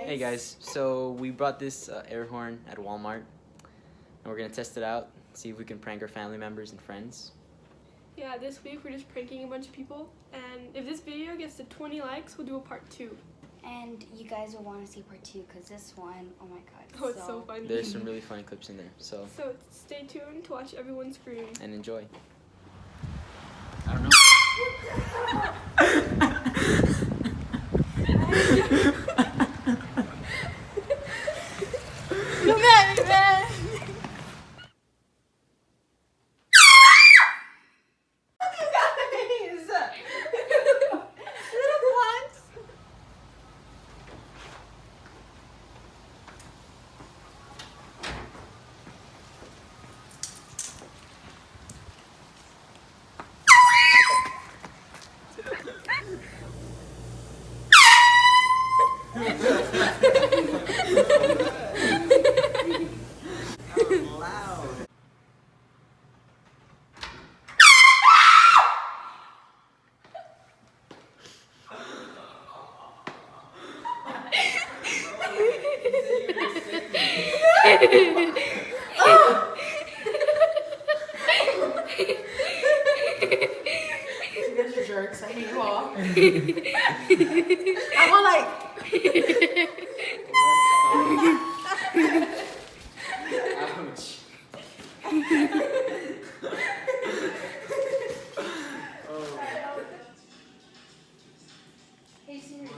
Hey guys, so we brought this air horn at Walmart, and we're gonna test it out, see if we can prank our family members and friends. Yeah, this week we're just pranking a bunch of people, and if this video gets to 20 likes, we'll do a part 2. And you guys will want to see part 2 because this one, oh my god. Oh, it's so funny. There's some really funny clips in there, so stay tuned to watch everyone scream. and enjoy. I don't know. Come at me, man! You guys are jerks. I hate you all. I want like. Ouch. Hey Siri.